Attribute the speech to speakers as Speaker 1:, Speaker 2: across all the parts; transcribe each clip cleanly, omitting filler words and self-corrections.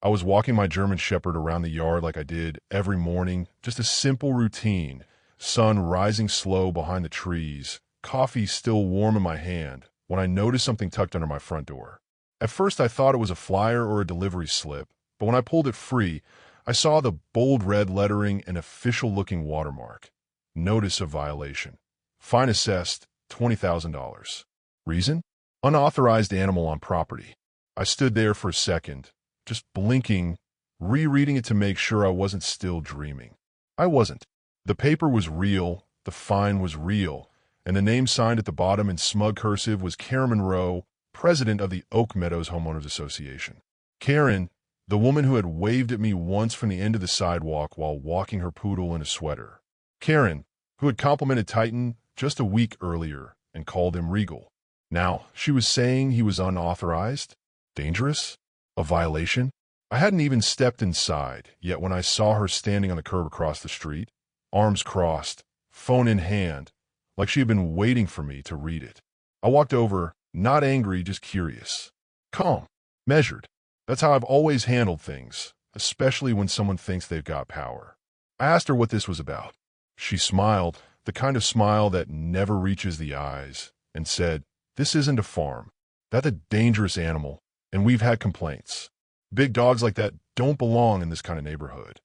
Speaker 1: I was walking my German Shepherd around the yard like I did every morning, just a simple routine. Sun rising slow behind the trees, coffee still warm in my hand, when I noticed something tucked under my front door. At first I thought it was a flyer or a delivery slip, but when I pulled it free, I saw the bold red lettering and official-looking watermark. Notice of violation. Fine assessed, $20,000. Reason? Unauthorized animal on property. I stood there for a second, just blinking, rereading it to make sure I wasn't still dreaming. I wasn't. The paper was real, the fine was real, and the name signed at the bottom in smug cursive was Karen Monroe, president of the Oak Meadows Homeowners Association. Karen, the woman who had waved at me once from the end of the sidewalk while walking her poodle in a sweater. Karen, who had complimented Titan just a week earlier and called him regal. Now, she was saying he was unauthorized, dangerous, a violation. I hadn't even stepped inside, yet when I saw her standing on the curb across the street, arms crossed, phone in hand, like she had been waiting for me to read it. I walked over, not angry, just curious. Calm, measured. That's how I've always handled things, especially when someone thinks they've got power. I asked her what this was about. She smiled, the kind of smile that never reaches the eyes, and said, "This isn't a farm. That's a dangerous animal, and we've had complaints. Big dogs like that don't belong in this kind of neighborhood."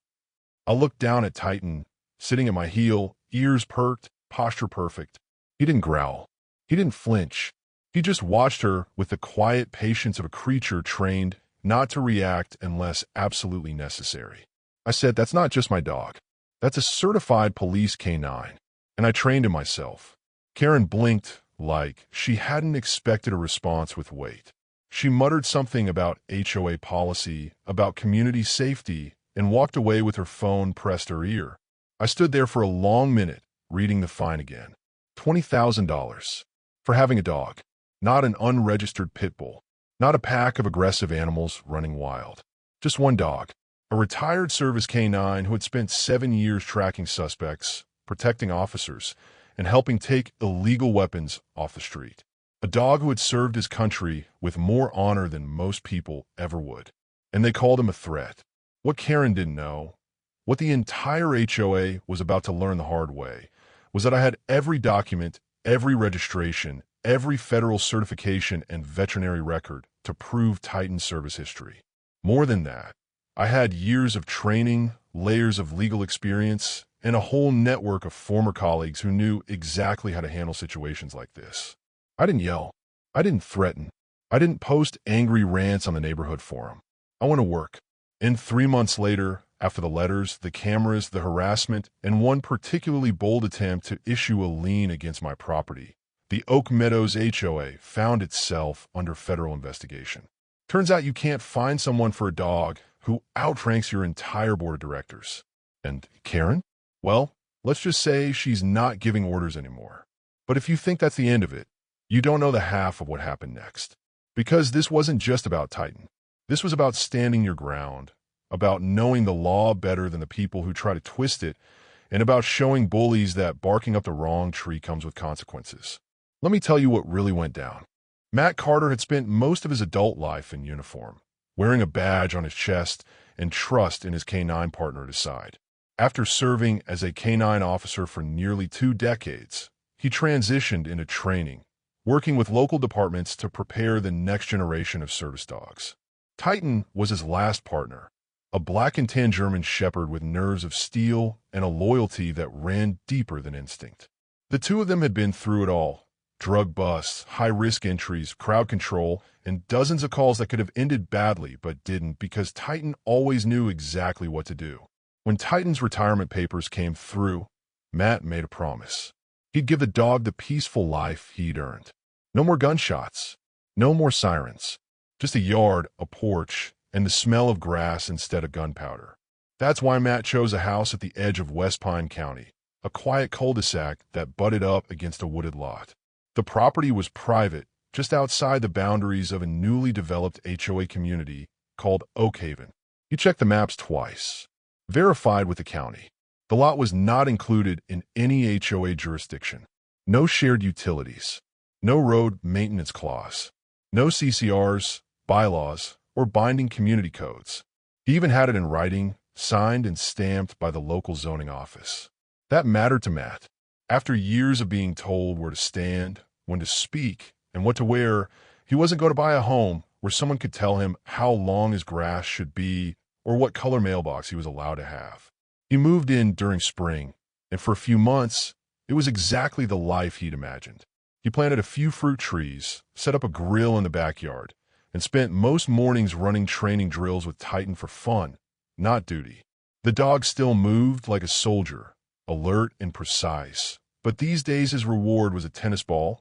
Speaker 1: I looked down at Titan, sitting at my heel, ears perked, posture perfect. He didn't growl. He didn't flinch. He just watched her with the quiet patience of a creature trained not to react unless absolutely necessary. I said, "That's not just my dog. That's a certified police canine, and I trained him myself." Karen blinked like she hadn't expected a response with weight. She muttered something about HOA policy, about community safety, and walked away with her phone pressed to her ear. I stood there for a long minute, reading the fine again. $20,000 for having a dog, not an unregistered pit bull, not a pack of aggressive animals running wild. Just one dog, a retired service canine who had spent 7 years tracking suspects, protecting officers, and helping take illegal weapons off the street. A dog who had served his country with more honor than most people ever would. And they called him a threat. What Karen didn't know, what the entire HOA was about to learn the hard way, was that I had every document, every registration, every federal certification and veterinary record to prove Titan's service history. More than that, I had years of training, layers of legal experience, and a whole network of former colleagues who knew exactly how to handle situations like this. I didn't yell. I didn't threaten. I didn't post angry rants on the neighborhood forum. I went to work. And 3 months later, after the letters, the cameras, the harassment, and one particularly bold attempt to issue a lien against my property, the Oak Meadows HOA found itself under federal investigation. Turns out you can't find someone for a dog who outranks your entire board of directors. And Karen? Well, let's just say she's not giving orders anymore. But if you think that's the end of it, you don't know the half of what happened next. Because this wasn't just about Titan. This was about standing your ground, about knowing the law better than the people who try to twist it, and about showing bullies that barking up the wrong tree comes with consequences. Let me tell you what really went down. Matt Carter had spent most of his adult life in uniform, wearing a badge on his chest and trust in his K-9 partner at his side. After serving as a K-9 officer for nearly 2 decades, he transitioned into training, working with local departments to prepare the next generation of service dogs. Titan was his last partner, a black and tan German Shepherd with nerves of steel and a loyalty that ran deeper than instinct. The two of them had been through it all: drug busts, high-risk entries, crowd control, and dozens of calls that could have ended badly but didn't because Titan always knew exactly what to do. When Titan's retirement papers came through, Matt made a promise. He'd give the dog the peaceful life he'd earned. No more gunshots, no more sirens. Just a yard, a porch, and the smell of grass instead of gunpowder. That's why Matt chose a house at the edge of West Pine County, a quiet cul-de-sac that butted up against a wooded lot. The property was private, just outside the boundaries of a newly developed HOA community called Oak Haven. He checked the maps twice, verified with the county. The lot was not included in any HOA jurisdiction. No shared utilities, no road maintenance clause, no CCRs, bylaws, or binding community codes. He even had it in writing, signed and stamped by the local zoning office. That mattered to Matt. After years of being told where to stand, when to speak, and what to wear, he wasn't going to buy a home where someone could tell him how long his grass should be or what color mailbox he was allowed to have. He moved in during spring, and for a few months, it was exactly the life he'd imagined. He planted a few fruit trees, set up a grill in the backyard, and spent most mornings running training drills with Titan for fun, not duty. The dog still moved like a soldier, alert and precise, but these days his reward was a tennis ball,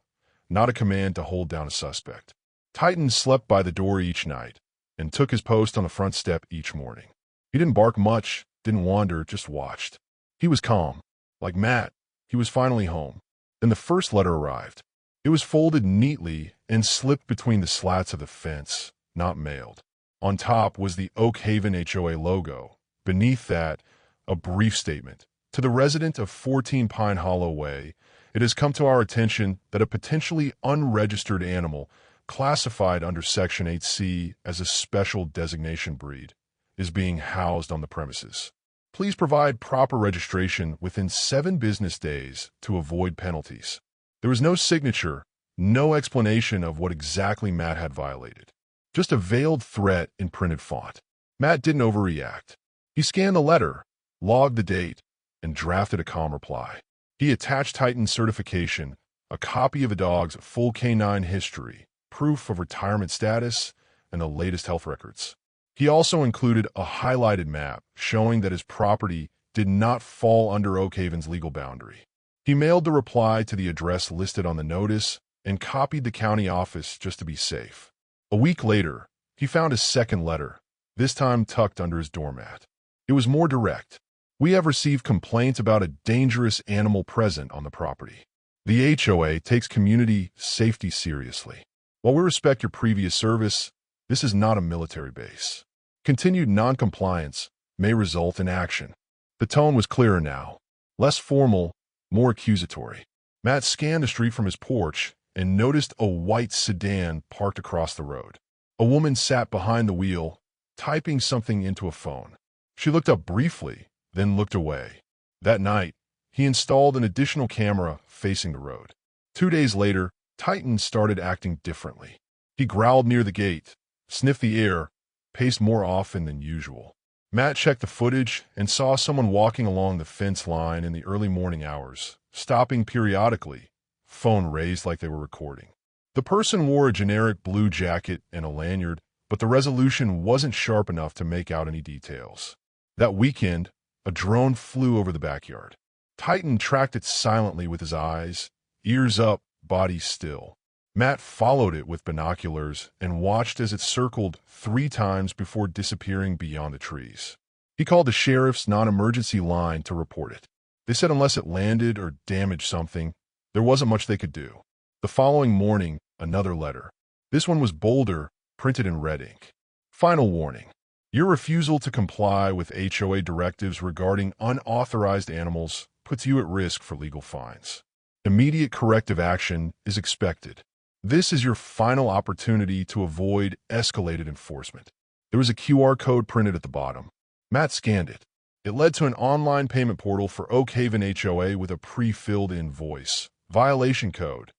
Speaker 1: not a command to hold down a suspect. Titan slept by the door each night and took his post on the front step each morning. He didn't bark much, didn't wander, just watched. He was calm. Like Matt, he was finally home. Then the first letter arrived. It was folded neatly and slipped between the slats of the fence, not mailed. On top was the Oak Haven HOA logo. Beneath that, a brief statement. To the resident of 14 Pine Hollow Way, it has come to our attention that a potentially unregistered animal classified under Section 8C as a special designation breed is being housed on the premises. Please provide proper registration within 7 business days to avoid penalties. There was no signature, no explanation of what exactly Matt had violated. Just a veiled threat in printed font. Matt didn't overreact. He scanned the letter, logged the date, and drafted a calm reply. He attached Titan's certification, a copy of the dog's full canine history, proof of retirement status, and the latest health records. He also included a highlighted map showing that his property did not fall under Oak Haven's legal boundary. He mailed the reply to the address listed on the notice and copied the county office just to be safe. A week later, he found a second letter, this time tucked under his doormat. It was more direct. We have received complaints about a dangerous animal present on the property. The HOA takes community safety seriously. While we respect your previous service, this is not a military base. Continued non-compliance may result in action. The tone was clearer now, less formal, more accusatory. Matt scanned the street from his porch and noticed a white sedan parked across the road. A woman sat behind the wheel, typing something into a phone. She looked up briefly, then looked away. That night, he installed an additional camera facing the road. 2 days later, Titan started acting differently. He growled near the gate, sniffed the air, paced more often than usual. Matt checked the footage and saw someone walking along the fence line in the early morning hours, stopping periodically, phone raised like they were recording. The person wore a generic blue jacket and a lanyard, but the resolution wasn't sharp enough to make out any details. That weekend, a drone flew over the backyard. Titan tracked it silently with his eyes, ears up, body still. Matt followed it with binoculars and watched as it circled 3 times before disappearing beyond the trees. He called the sheriff's non-emergency line to report it. They said unless it landed or damaged something, there wasn't much they could do. The following morning, another letter. This one was bolder, printed in red ink. Final warning. Your refusal to comply with HOA directives regarding unauthorized animals puts you at risk for legal fines. Immediate corrective action is expected. This is your final opportunity to avoid escalated enforcement. There was a QR code printed at the bottom. Matt scanned it. It led to an online payment portal for Oak Haven HOA with a pre-filled invoice. Violation code.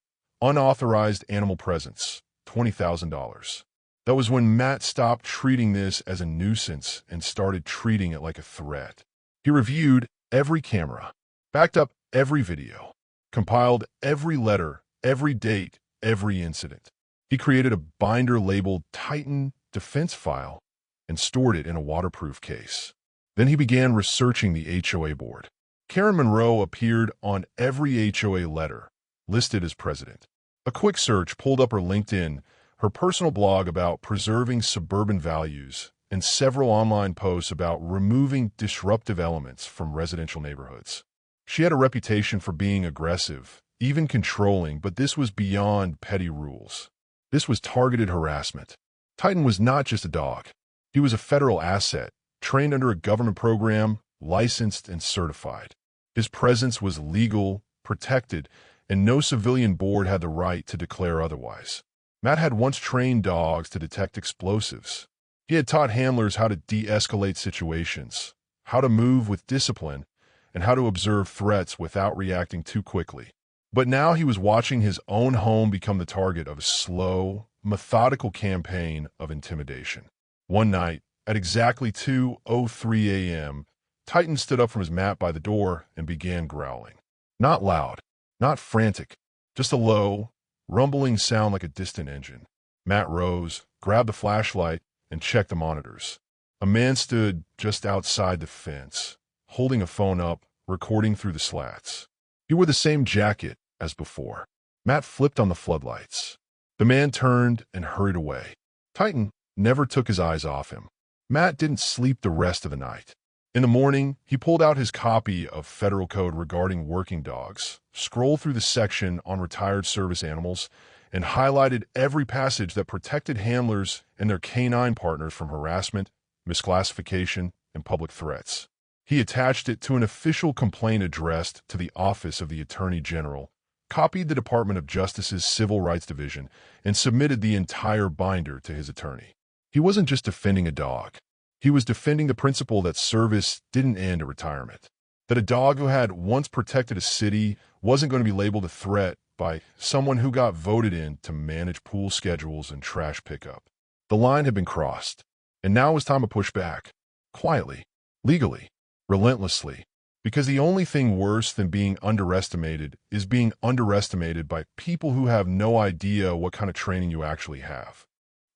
Speaker 1: Unauthorized animal presence. $20,000. That was when Matt stopped treating this as a nuisance and started treating it like a threat. He reviewed every camera, backed up every video, compiled every letter, every date, every incident. He created a binder labeled Titan Defense File and stored it in a waterproof case. Then he began researching the HOA board. Karen Monroe appeared on every HOA letter, listed as president. A quick search pulled up her LinkedIn, her personal blog about preserving suburban values, and several online posts about removing disruptive elements from residential neighborhoods. She had a reputation for being aggressive, even controlling, but this was beyond petty rules. This was targeted harassment. Titan was not just a dog. He was a federal asset, trained under a government program, licensed and certified. His presence was legal, protected, and no civilian board had the right to declare otherwise. Matt had once trained dogs to detect explosives. He had taught handlers how to de-escalate situations, how to move with discipline, and how to observe threats without reacting too quickly. But now he was watching his own home become the target of a slow, methodical campaign of intimidation. One night, at exactly 2:03 a.m., Titan stood up from his mat by the door and began growling. Not loud, not frantic, just a low, rumbling sound like a distant engine. Matt rose, grabbed the flashlight, and checked the monitors. A man stood just outside the fence, holding a phone up, recording through the slats. He wore the same jacket as before. Matt flipped on the floodlights. The man turned and hurried away. Titan never took his eyes off him. Matt didn't sleep the rest of the night. In the morning, he pulled out his copy of federal code regarding working dogs, scrolled through the section on retired service animals, and highlighted every passage that protected handlers and their canine partners from harassment, misclassification, and public threats. He attached it to an official complaint addressed to the Office of the Attorney General, copied the Department of Justice's Civil Rights Division, and submitted the entire binder to his attorney. He wasn't just defending a dog. He was defending the principle that service didn't end at retirement, that a dog who had once protected a city wasn't going to be labeled a threat by someone who got voted in to manage pool schedules and trash pickup. The line had been crossed, and now it was time to push back, quietly, legally, relentlessly, because the only thing worse than being underestimated is being underestimated by people who have no idea what kind of training you actually have.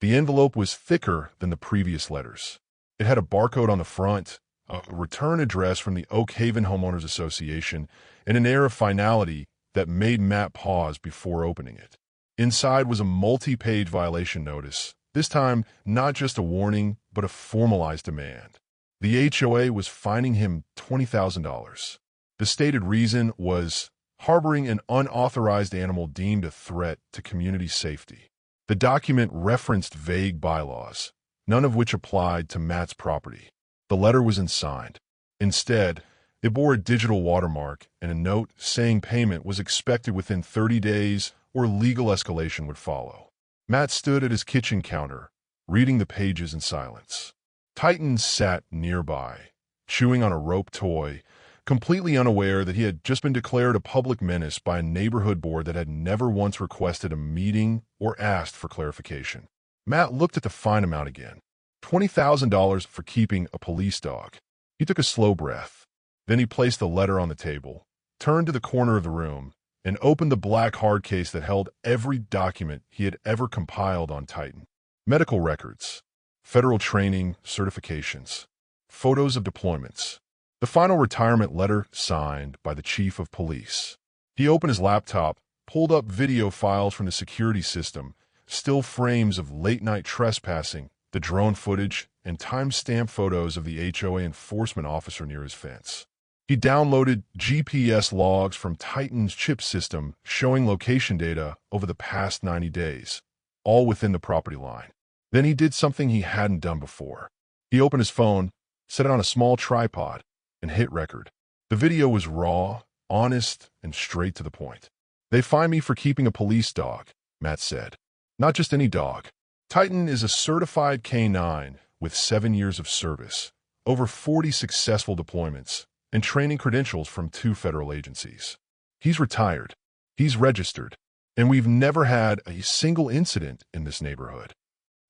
Speaker 1: The envelope was thicker than the previous letters. It had a barcode on the front, a return address from the Oak Haven Homeowners Association, and an air of finality that made Matt pause before opening it. Inside was a multi-page violation notice, this time not just a warning, but a formalized demand. The HOA was fining him $20,000. The stated reason was harboring an unauthorized animal deemed a threat to community safety. The document referenced vague bylaws, none of which applied to Matt's property. The letter was unsigned. Instead, it bore a digital watermark and a note saying payment was expected within 30 days or legal escalation would follow. Matt stood at his kitchen counter, reading the pages in silence. Titan sat nearby, chewing on a rope toy, completely unaware that he had just been declared a public menace by a neighborhood board that had never once requested a meeting or asked for clarification. Matt looked at the fine amount again. $20,000 for keeping a police dog. He took a slow breath. Then he placed the letter on the table, turned to the corner of the room, and opened the black hard case that held every document he had ever compiled on Titan. Medical records, federal training, certifications, photos of deployments. The final retirement letter signed by the chief of police. He opened his laptop, pulled up video files from the security system, still frames of late-night trespassing, the drone footage, and time-stamped photos of the HOA enforcement officer near his fence. He downloaded GPS logs from Titan's chip system showing location data over the past 90 days, all within the property line. Then he did something he hadn't done before. He opened his phone, set it on a small tripod, and hit record. The video was raw, honest, and straight to the point. "They fined me for keeping a police dog," Matt said. "Not just any dog. Titan is a certified K9 with 7 years of service, over 40 successful deployments, and training credentials from 2 federal agencies. He's retired, he's registered, and we've never had a single incident in this neighborhood."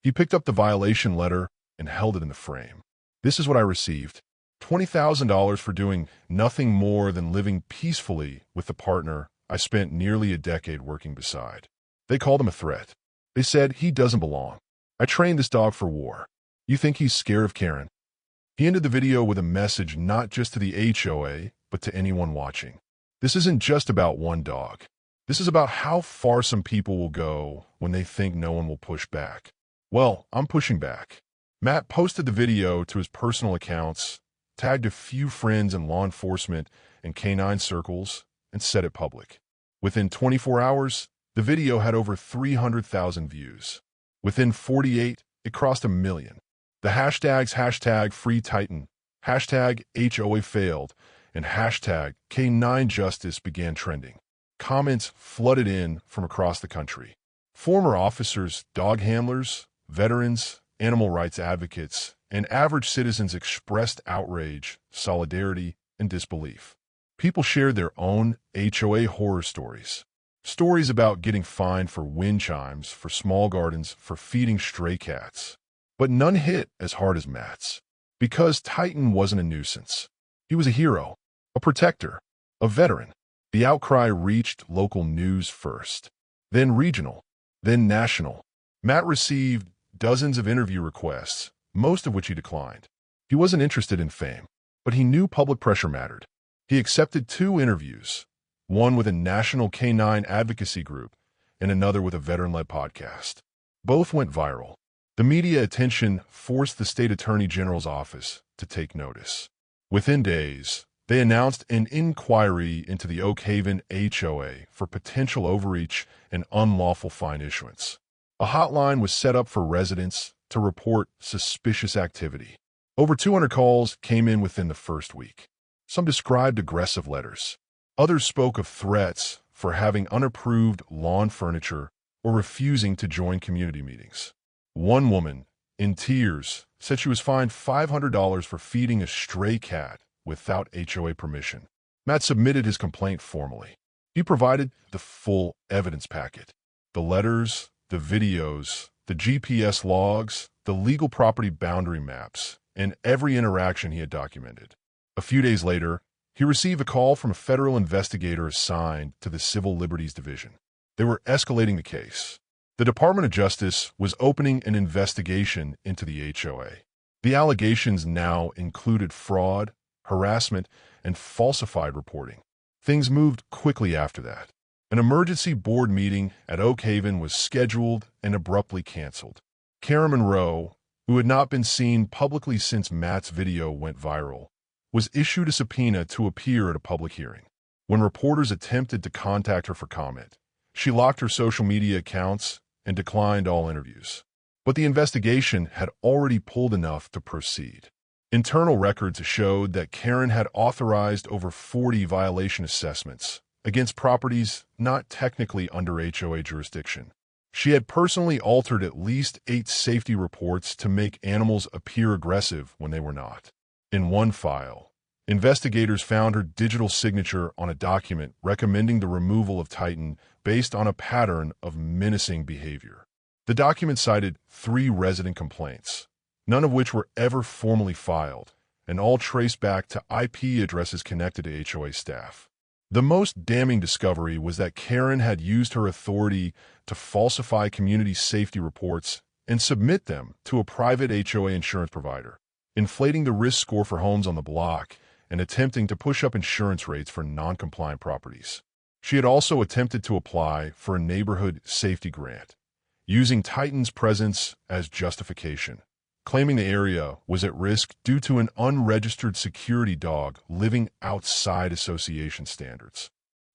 Speaker 1: He picked up the violation letter and held it in the frame. "This is what I received. $20,000 for doing nothing more than living peacefully with the partner I spent nearly a decade working beside. They called him a threat. They said he doesn't belong. I trained this dog for war. You think he's scared of Karen?" He ended the video with a message not just to the HOA, but to anyone watching. This isn't just about one dog. This is about how far some people will go when they think no one will push back. Well, I'm pushing back. Matt posted the video to his personal accounts, tagged a few friends in law enforcement and canine circles, and set it public. Within 24 hours, the video had over 300,000 views. Within 48, it crossed 1 million. The hashtags #FreeTitan, #HOAFailed, and #K9Justice began trending. Comments flooded in from across the country. Former officers, dog handlers, veterans, animal rights advocates, and average citizens expressed outrage, solidarity, and disbelief. People shared their own HOA horror stories. Stories about getting fined for wind chimes, for small gardens, for feeding stray cats. But none hit as hard as Matt's. Because Titan wasn't a nuisance. He was a hero, a protector, a veteran. The outcry reached local news first, then regional, then national. Matt received dozens of interview requests, most of which he declined. He wasn't interested in fame, but he knew public pressure mattered. He accepted 2 interviews, one with a national canine advocacy group and another with a veteran-led podcast. Both went viral. The media attention forced the state attorney general's office to take notice. Within days, they announced an inquiry into the Oak Haven HOA for potential overreach and unlawful fine issuance. A hotline was set up for residents to report suspicious activity. Over 200 calls came in within the first week. Some described aggressive letters. Others spoke of threats for having unapproved lawn furniture or refusing to join community meetings. One woman, in tears, said she was fined $500 for feeding a stray cat without HOA permission. Matt submitted his complaint formally. He provided the full evidence packet. The letters, the videos, the GPS logs, the legal property boundary maps, and every interaction he had documented. A few days later, he received a call from a federal investigator assigned to the Civil Liberties Division. They were escalating the case. The Department of Justice was opening an investigation into the HOA. The allegations now included fraud, harassment, and falsified reporting. Things moved quickly after that. An emergency board meeting at Oak Haven was scheduled and abruptly canceled. Karen Monroe, who had not been seen publicly since Matt's video went viral, was issued a subpoena to appear at a public hearing. When reporters attempted to contact her for comment, she locked her social media accounts and declined all interviews. But the investigation had already pulled enough to proceed. Internal records showed that Karen had authorized over 40 violation assessments against properties not technically under HOA jurisdiction. She had personally altered at least 8 safety reports to make animals appear aggressive when they were not. In one file, investigators found her digital signature on a document recommending the removal of Titan based on a pattern of menacing behavior. The document cited 3 resident complaints, none of which were ever formally filed, and all traced back to IP addresses connected to HOA staff. The most damning discovery was that Karen had used her authority to falsify community safety reports and submit them to a private HOA insurance provider, inflating the risk score for homes on the block and attempting to push up insurance rates for non-compliant properties. She had also attempted to apply for a neighborhood safety grant, using Titan's presence as justification, claiming the area was at risk due to an unregistered security dog living outside association standards.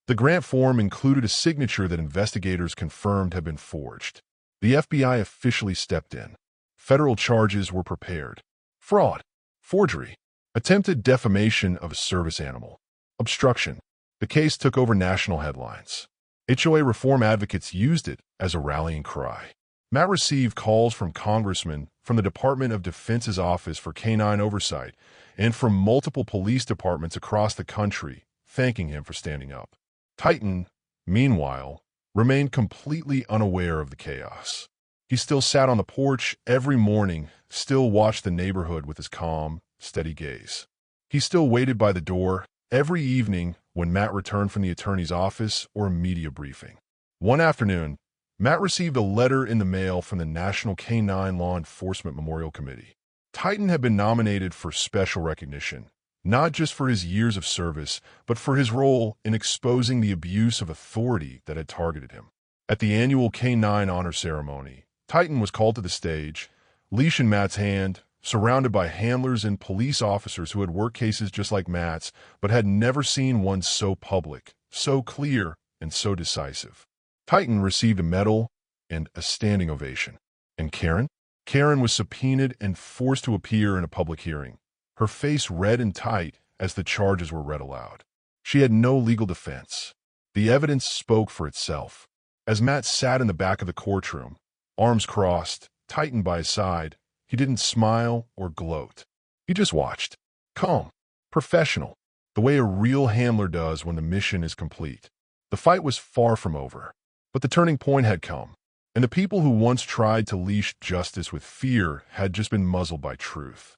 Speaker 1: The grant form included a signature that investigators confirmed had been forged. The FBI officially stepped in. Federal charges were prepared: fraud, forgery, attempted defamation of a service animal, obstruction. The case took over national headlines. HOA reform advocates used it as a rallying cry. Matt received calls from congressmen, from the Department of Defense's Office for Canine Oversight, and from multiple police departments across the country, thanking him for standing up. Titan, meanwhile, remained completely unaware of the chaos. He still sat on the porch every morning, still watched the neighborhood with his calm, steady gaze. He still waited by the door every evening when Matt returned from the attorney's office or a media briefing. One afternoon, Matt received a letter in the mail from the National Canine Law Enforcement Memorial Committee. Titan had been nominated for special recognition, not just for his years of service, but for his role in exposing the abuse of authority that had targeted him. At the annual Canine Honor Ceremony, Titan was called to the stage, leash in Matt's hand, surrounded by handlers and police officers who had worked cases just like Matt's, but had never seen one so public, so clear, and so decisive. Titan received a medal and a standing ovation. And Karen? Karen was subpoenaed and forced to appear in a public hearing, her face red and tight as the charges were read aloud. She had no legal defense. The evidence spoke for itself. As Matt sat in the back of the courtroom, arms crossed, Titan by his side, He didn't smile or gloat. He just watched. Calm. Professional. The way a real handler does when the mission is complete. The fight was far from over. But the turning point had come. And the people who once tried to leash justice with fear had just been muzzled by truth.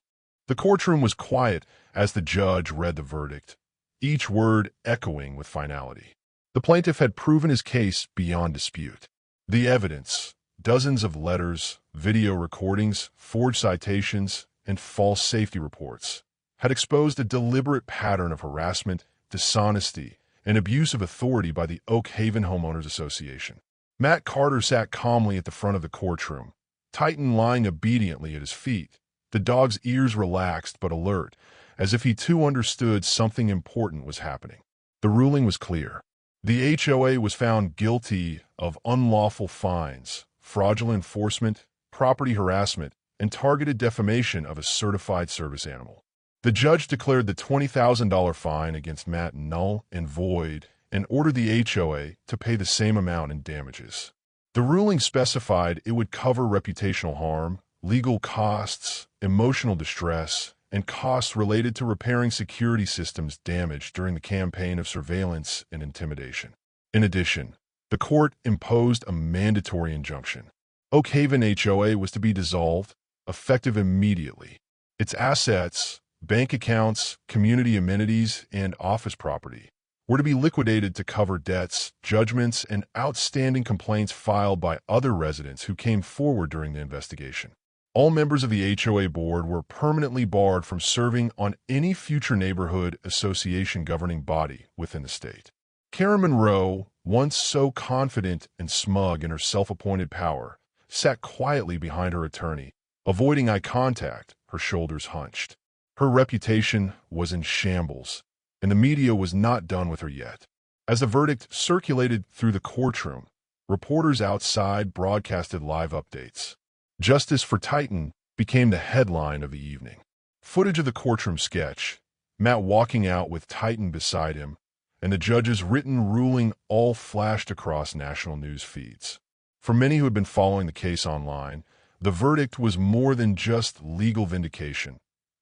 Speaker 1: The courtroom was quiet as the judge read the verdict, each word echoing with finality. The plaintiff had proven his case beyond dispute. The evidence, dozens of letters, video recordings, forged citations, and false safety reports, had exposed a deliberate pattern of harassment, dishonesty, and abuse of authority by the Oak Haven Homeowners Association. Matt Carter sat calmly at the front of the courtroom, Titan lying obediently at his feet, the dog's ears relaxed but alert, as if he too understood something important was happening. The ruling was clear. The HOA was found guilty of unlawful fines, fraudulent enforcement, property harassment, and targeted defamation of a certified service animal. The judge declared the $20,000 fine against Matt null and void and ordered the HOA to pay the same amount in damages. The ruling specified it would cover reputational harm, legal costs, emotional distress, and costs related to repairing security systems damaged during the campaign of surveillance and intimidation. In addition, the court imposed a mandatory injunction. Oak Haven HOA was to be dissolved, effective immediately. Its assets, bank accounts, community amenities, and office property were to be liquidated to cover debts, judgments, and outstanding complaints filed by other residents who came forward during the investigation. All members of the HOA board were permanently barred from serving on any future neighborhood association governing body within the state. Karen Monroe, once so confident and smug in her self-appointed power, sat quietly behind her attorney, avoiding eye contact, her shoulders hunched. Her reputation was in shambles, and the media was not done with her yet. As the verdict circulated through the courtroom, reporters outside broadcasted live updates. Justice for Titan became the headline of the evening. Footage of the courtroom sketch, Matt walking out with Titan beside him, and the judge's written ruling all flashed across national news feeds. For many who had been following the case online, the verdict was more than just legal vindication.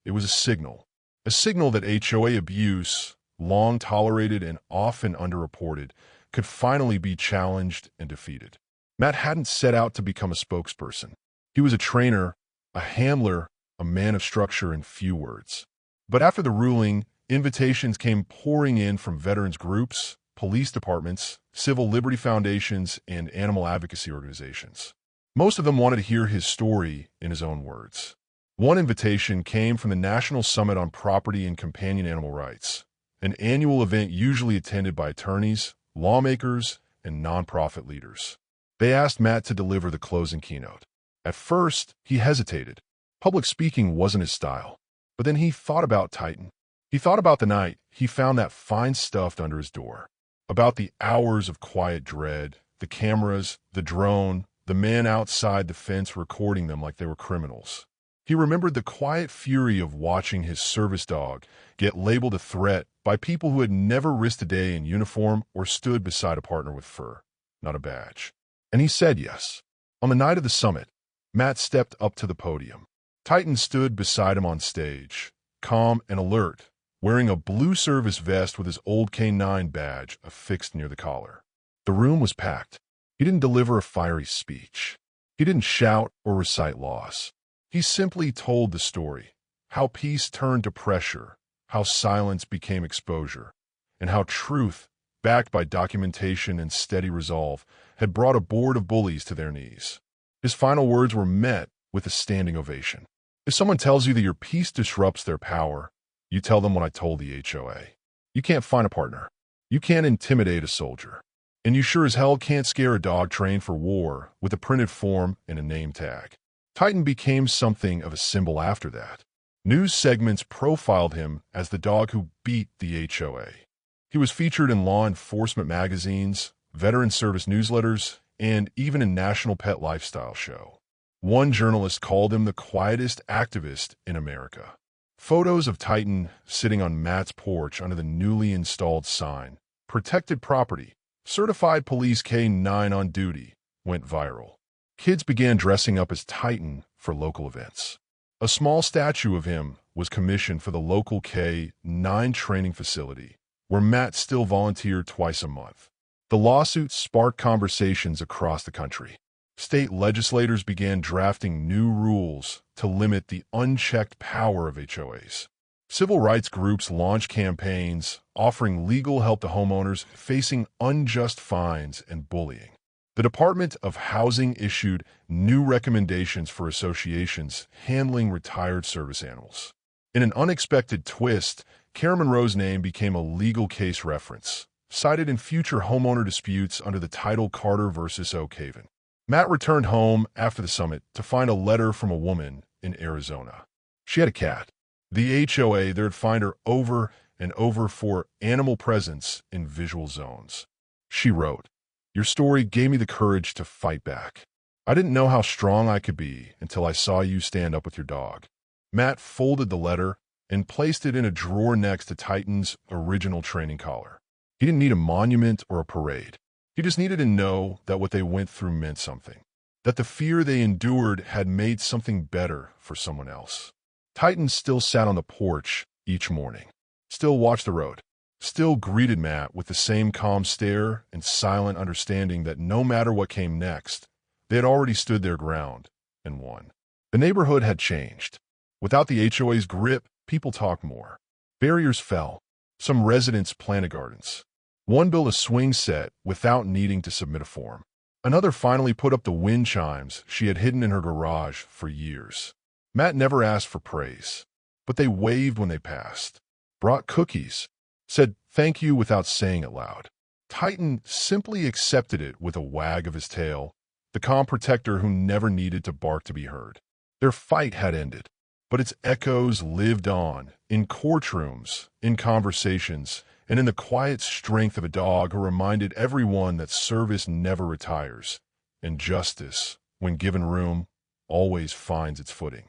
Speaker 1: It was a signal that HOA abuse, long tolerated and often underreported, could finally be challenged and defeated. Matt hadn't set out to become a spokesperson. He was a trainer, a handler, a man of structure and few words. But after the ruling, invitations came pouring in from veterans groups, police departments, civil liberty foundations, and animal advocacy organizations. Most of them wanted to hear his story in his own words. One invitation came from the National Summit on Property and Companion Animal Rights, an annual event usually attended by attorneys, lawmakers, and nonprofit leaders. They asked Matt to deliver the closing keynote. At first, he hesitated. Public speaking wasn't his style. But then he thought about Titan. He thought about the night he found that fine stuffed under his door, about the hours of quiet dread, the cameras, the drone, the man outside the fence recording them like they were criminals. He remembered the quiet fury of watching his service dog get labeled a threat by people who had never risked a day in uniform or stood beside a partner with fur, not a badge. And he said yes. On the night of the summit, Matt stepped up to the podium. Titan stood beside him on stage, calm and alert, wearing a blue service vest with his old K9 badge affixed near the collar. The room was packed. He didn't deliver a fiery speech. He didn't shout or recite laws. He simply told the story, how peace turned to pressure, how silence became exposure, and how truth, backed by documentation and steady resolve, had brought a board of bullies to their knees. His final words were met with a standing ovation. If someone tells you that your peace disrupts their power, you tell them what I told the HOA. You can't find a partner. You can't intimidate a soldier. And you sure as hell can't scare a dog trained for war with a printed form and a name tag. Titan became something of a symbol after that. News segments profiled him as the dog who beat the HOA. He was featured in law enforcement magazines, veteran service newsletters, and even a national pet lifestyle show. One journalist called him the quietest activist in America. Photos of Titan sitting on Matt's porch under the newly installed sign, "Protected Property, Certified Police K9 on Duty," went viral. Kids began dressing up as Titan for local events. A small statue of him was commissioned for the local K-9 training facility, where Matt still volunteered twice a month. The lawsuit sparked conversations across the country. State legislators began drafting new rules to limit the unchecked power of HOAs. Civil rights groups launched campaigns offering legal help to homeowners facing unjust fines and bullying. The Department of Housing issued new recommendations for associations handling retired service animals. In an unexpected twist, Karen Monroe's name became a legal case reference, cited in future homeowner disputes under the title Carter versus Oak Haven. Matt returned home after the summit to find a letter from a woman in Arizona. She had a cat. The HOA there had fined her over and over for animal presence in visual zones. She wrote, "Your story gave me the courage to fight back. I didn't know how strong I could be until I saw you stand up with your dog." Matt folded the letter and placed it in a drawer next to Titan's original training collar. He didn't need a monument or a parade. He just needed to know that what they went through meant something, that the fear they endured had made something better for someone else. Titan still sat on the porch each morning, still watched the road, still greeted Matt with the same calm stare and silent understanding that no matter what came next, they had already stood their ground and won. The neighborhood had changed. Without the HOA's grip, people talked more. Barriers fell. Some residents planted gardens. One built a swing set without needing to submit a form. Another finally put up the wind chimes she had hidden in her garage for years. Matt never asked for praise, but they waved when they passed, brought cookies, said thank you without saying it loud. Titan simply accepted it with a wag of his tail, the calm protector who never needed to bark to be heard. Their fight had ended, but its echoes lived on, in courtrooms, in conversations, and in the quiet strength of a dog who reminded everyone that service never retires, and justice, when given room, always finds its footing.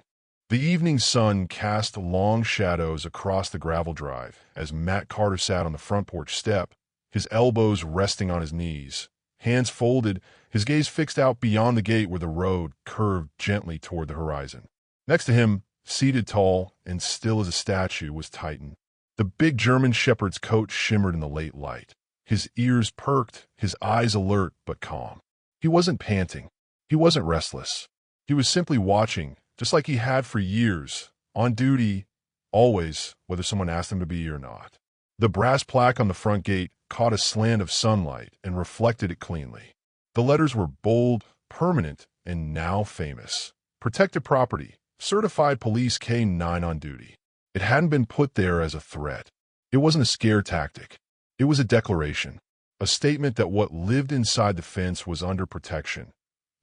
Speaker 1: The evening sun cast long shadows across the gravel drive as Matt Carter sat on the front porch step, his elbows resting on his knees, hands folded, his gaze fixed out beyond the gate where the road curved gently toward the horizon. Next to him, seated tall and still as a statue, was Titan. The big German shepherd's coat shimmered in the late light. His ears perked, his eyes alert but calm. He wasn't panting. He wasn't restless. He was simply watching, just like he had for years, on duty, always, whether someone asked him to be or not. The brass plaque on the front gate caught a slant of sunlight and reflected it cleanly. The letters were bold, permanent, and now famous. Protected property, certified police K-9 on duty. It hadn't been put there as a threat. It wasn't a scare tactic. It was a declaration, a statement that what lived inside the fence was under protection,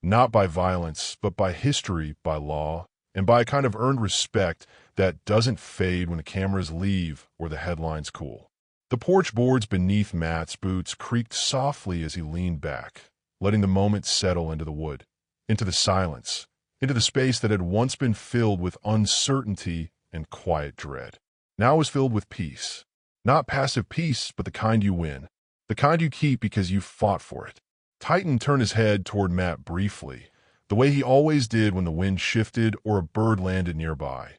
Speaker 1: not by violence, but by history, by law, and by a kind of earned respect that doesn't fade when the cameras leave or the headlines cool. The porch boards beneath Matt's boots creaked softly as he leaned back, letting the moment settle into the wood, into the silence, into the space that had once been filled with uncertainty and quiet dread. Now was filled with peace. Not passive peace, but the kind you win, the kind you keep because you fought for it. Titan turned his head toward Matt briefly, the way he always did when the wind shifted or a bird landed nearby,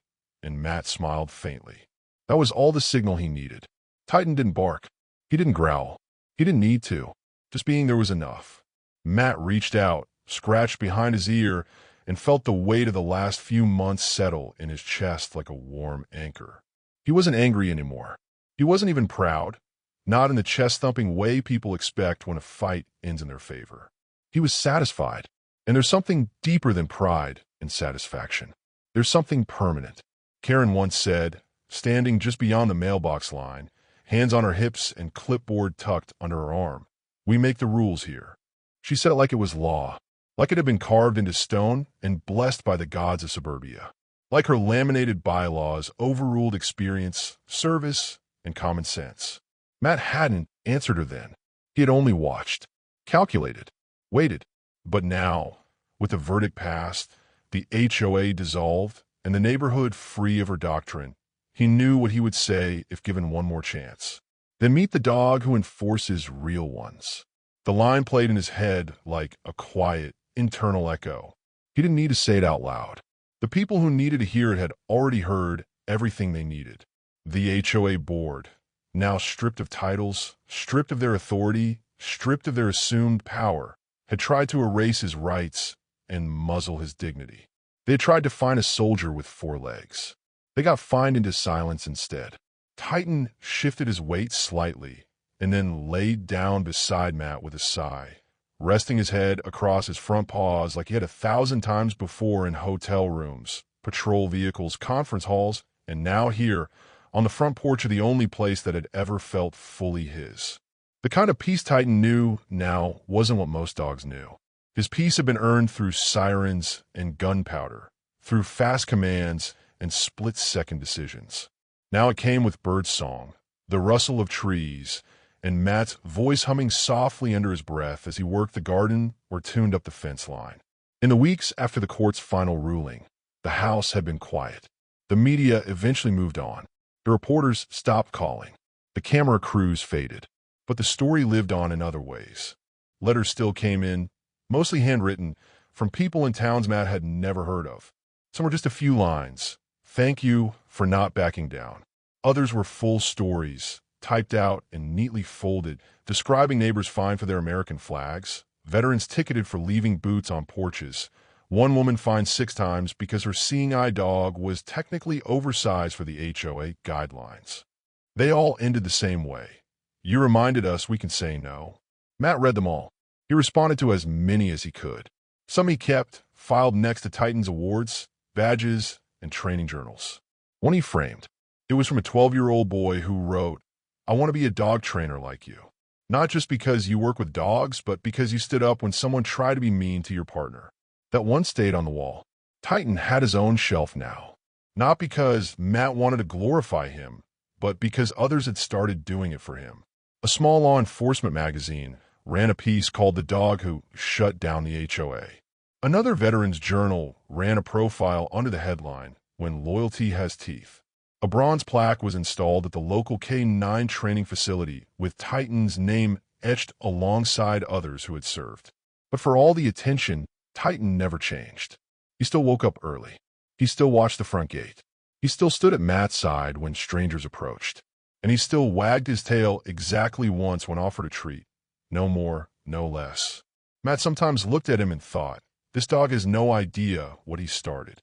Speaker 1: and Matt smiled faintly. That was all the signal he needed. Titan didn't bark. He didn't growl. He didn't need to. Just being there was enough. Matt reached out, scratched behind his ear, and felt the weight of the last few months settle in his chest like a warm anchor. He wasn't angry anymore. He wasn't even proud, not in the chest-thumping way people expect when a fight ends in their favor. He was satisfied, and there's something deeper than pride and satisfaction. There's something permanent. Karen once said, standing just beyond the mailbox line, hands on her hips and clipboard tucked under her arm, "We make the rules here." She said it like it was law, like it had been carved into stone and blessed by the gods of suburbia, like her laminated bylaws overruled experience, service, and common sense. Matt hadn't answered her then. He had only watched, calculated, waited. But now, with the verdict passed, the HOA dissolved, and the neighborhood free of her doctrine, he knew what he would say if given one more chance. Then meet the dog who enforces real ones. The line played in his head like a quiet, internal echo. He didn't need to say it out loud. The people who needed to hear it had already heard everything they needed. The HOA board, now stripped of titles, stripped of their authority, stripped of their assumed power, had tried to erase his rights and muzzle his dignity. They had tried to find a soldier with 4 legs. They got fined into silence instead. Titan shifted his weight slightly and then laid down beside Matt with a sigh, resting his head across his front paws like he had 1,000 times before in hotel rooms, patrol vehicles, conference halls, and now here, on the front porch of the only place that had ever felt fully his. The kind of peace Titan knew now wasn't what most dogs knew. His peace had been earned through sirens and gunpowder, through fast commands and split-second decisions. Now it came with birdsong, the rustle of trees, and Matt's voice humming softly under his breath as he worked the garden or tuned up the fence line. In the weeks after the court's final ruling, the house had been quiet. The media eventually moved on. The reporters stopped calling. The camera crews faded. But the story lived on in other ways. Letters still came in, mostly handwritten, from people in towns Matt had never heard of. Some were just a few lines. Thank you for not backing down. Others were full stories, typed out and neatly folded, describing neighbors fined for their American flags, veterans ticketed for leaving boots on porches, one woman fined 6 times because her seeing-eye dog was technically oversized for the HOA guidelines. They all ended the same way. You reminded us we can say no. Matt read them all. He responded to as many as he could. Some he kept, filed next to Titan's awards, badges, and training journals. One he framed. It was from a 12-year-old boy who wrote, "I want to be a dog trainer like you. Not just because you work with dogs, but because you stood up when someone tried to be mean to your partner." That one stayed on the wall. Titan had his own shelf now. Not because Matt wanted to glorify him, but because others had started doing it for him. A small law enforcement magazine ran a piece called "The Dog Who Shut Down the HOA." Another veteran's journal ran a profile under the headline, "When Loyalty Has Teeth." A bronze plaque was installed at the local K-9 training facility with Titan's name etched alongside others who had served. But for all the attention, Titan never changed. He still woke up early. He still watched the front gate. He still stood at Matt's side when strangers approached. And he still wagged his tail exactly once when offered a treat. No more, no less. Matt sometimes looked at him and thought, this dog has no idea what he started.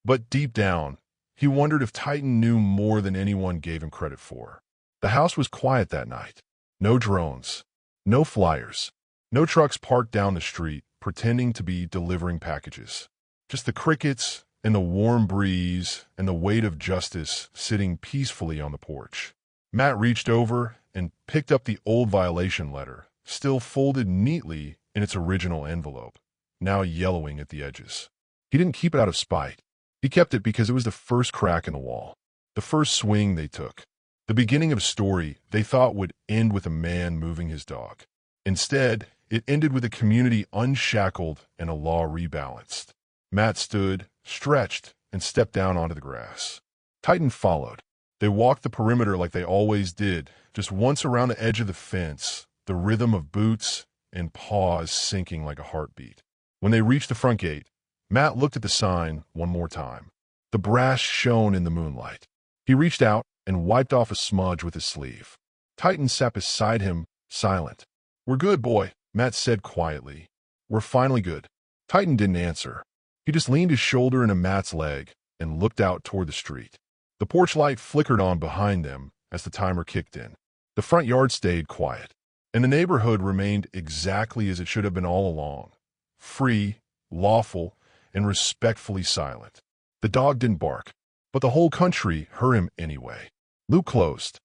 Speaker 1: But deep down, he wondered if Titan knew more than anyone gave him credit for. The house was quiet that night. No drones. No flyers. No trucks parked down the street, pretending to be delivering packages. Just the crickets and the warm breeze and the weight of justice sitting peacefully on the porch. Matt reached over and picked up the old violation letter, still folded neatly in its original envelope, now yellowing at the edges. He didn't keep it out of spite. He kept it because it was the first crack in the wall, the first swing they took, the beginning of a story they thought would end with a man moving his dog. Instead, it ended with a community unshackled and a law rebalanced. Matt stood, stretched, and stepped down onto the grass. Titan followed. They walked the perimeter like they always did, just once around the edge of the fence, the rhythm of boots and paws sinking like a heartbeat. When they reached the front gate, Matt looked at the sign one more time. The brass shone in the moonlight. He reached out and wiped off a smudge with his sleeve. Titan sat beside him, silent. "We're good, boy," Matt said quietly. "We're finally good." Titan didn't answer. He just leaned his shoulder into Matt's leg and looked out toward the street. The porch light flickered on behind them as the timer kicked in. The front yard stayed quiet, and the neighborhood remained exactly as it should have been all along. Free, lawful, and respectfully silent. The dog didn't bark, but the whole country heard him anyway. Luke closed.